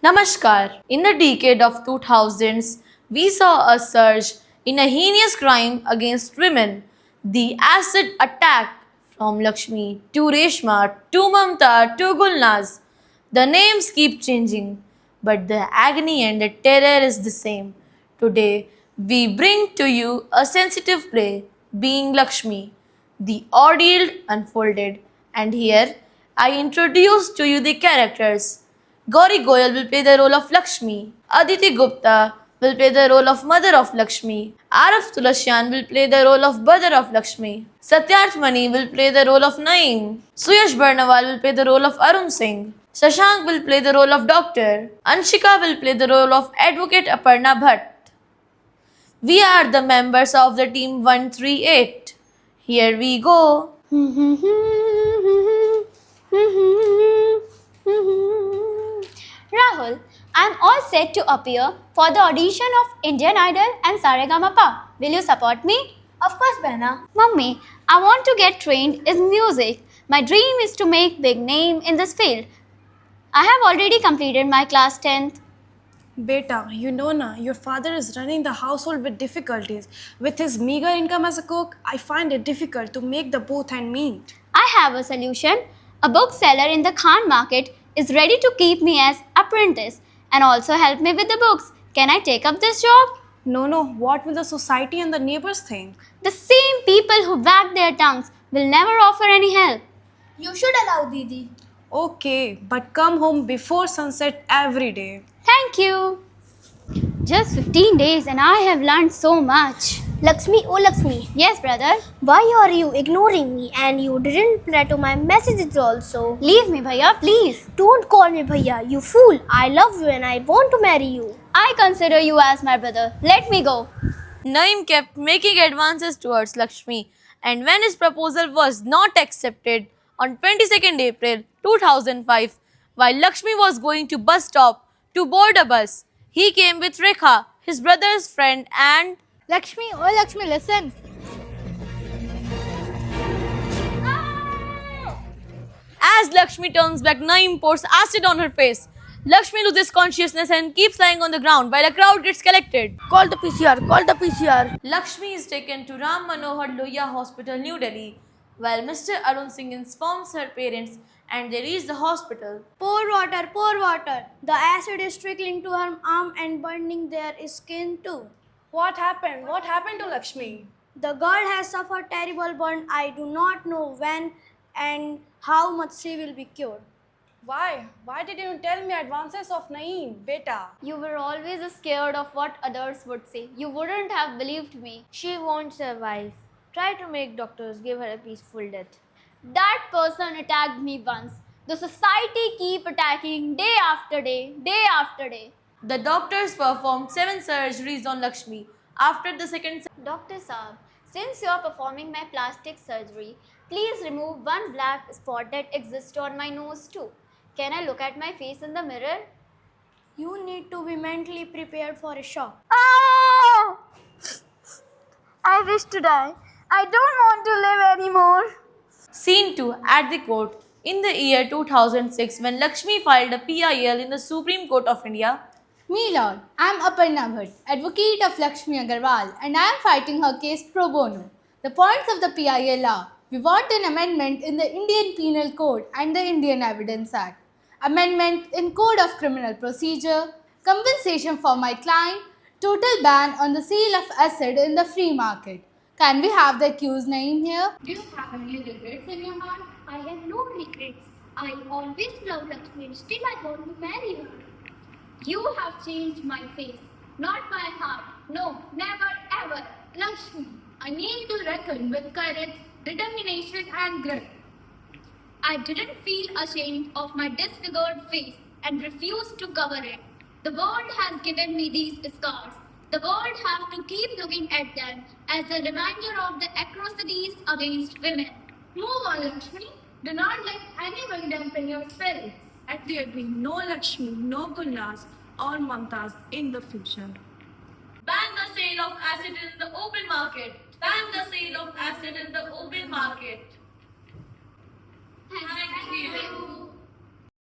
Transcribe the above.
Namaskar. In the decade of 2000s, we saw a surge in a heinous crime against women. The acid attack from Lakshmi to Reshma to Mamta to Gulnaz. The names keep changing, but the agony and the terror is the same. Today, we bring to you a sensitive play, Being Lakshmi. The ordeal unfolded, and here I introduce to you the characters. Gauri Goyal will play the role of Lakshmi. Aditi Gupta will play the role of Mother of Lakshmi. Araf Tulasian will play the role of Brother of Lakshmi. Satyarth Mani will play the role of Naeem. Suyash Barnawal will play the role of Arun Singh. Shashank will play the role of Doctor. Anshika will play the role of Advocate Aparna Bhatt. We are the members of the team 138. Here we go. Rahul, I'm all set to appear for the audition of Indian Idol and Saregama. Will you support me? Of course, Behna. Mummy, I want to get trained in music. My dream is to make big name in this field. I have already completed my class 10th. Beta, you know na, your father is running the household with difficulties. With his meager income as a cook, I find it difficult to make the both end meet. I have a solution. A bookseller in the Khan market is ready to keep me as apprentice and also help me with the books. Can I take up this job? No, what will the society and the neighbors think? The same people who wag their tongues will never offer any help. You should allow Didi. Okay, but come home before sunset every day. Thank you. Just 15 days and I have learned so much. Lakshmi, oh Lakshmi, Yes, brother. why are you ignoring me and you didn't reply to my messages also? Leave me, bhaiya, please. Don't call me Bhaiya, you fool. I love you and I want to marry you. I consider you as my brother. Let me go. Naeem kept making advances towards Lakshmi, and when his proposal was not accepted on 22nd April 2005, while Lakshmi was going to bus stop to board a bus, he came with Rekha, his brother's friend, and Lakshmi, oh Lakshmi, listen. as Lakshmi turns back, Naeem pours acid on her face. Lakshmi loses consciousness and keeps lying on the ground while a crowd gets collected. Call the PCR. Lakshmi is taken to Ram Manohar Lohia Hospital, New Delhi, while Mr. Arun Singh informs her parents and they reach the hospital. Pour water. The acid is trickling to her arm and burning their skin too. What happened? What happened to Lakshmi? The girl has suffered terrible burn. I do not know when and how much she will be cured. Why? Why didn't you tell me advances of Naeem, beta? You were always scared of what others would say. You wouldn't have believed me. She won't survive. Try to make doctors give her a peaceful death. That person attacked me once. The society keep attacking day after day. The doctors performed 7 surgeries on Lakshmi. After the second Dr. Saab, since you are performing my plastic surgery, please remove one black spot that exists on my nose too. Can I look at my face in the mirror? You need to be mentally prepared for a shock. Oh! I wish to die. I don't want to live anymore. Scene 2 at the court. In the year 2006, when Lakshmi filed a PIL in the Supreme Court of India, Me Lord, I am Aparna Bhatt, advocate of Lakshmi Agarwal, and I am fighting her case pro bono. The points of the PIL are: we want an amendment in the Indian Penal Code and the Indian Evidence Act, amendment in Code of Criminal Procedure, compensation for my client, total ban on the sale of acid in the free market. Can we have the accused name here? Do you have any regrets in your heart? I have no regrets. I always loved Lakshmi and still I want to marry her. You have changed my face, not my heart. No, never ever. Lakshmi, I need to reckon with courage, determination and grit. I didn't feel ashamed of my disfigured face and refused to cover it. The world has given me these scars. The world have to keep looking at them as a reminder of the atrocities against women. Move on, Lakshmi. Do not let anyone dampen your spirits. And there will be no Lakshmi, no Gulnaz or Mamtas in the future. ban the sale of acid in the open market. Ban the sale of acid in the open market. Thank you.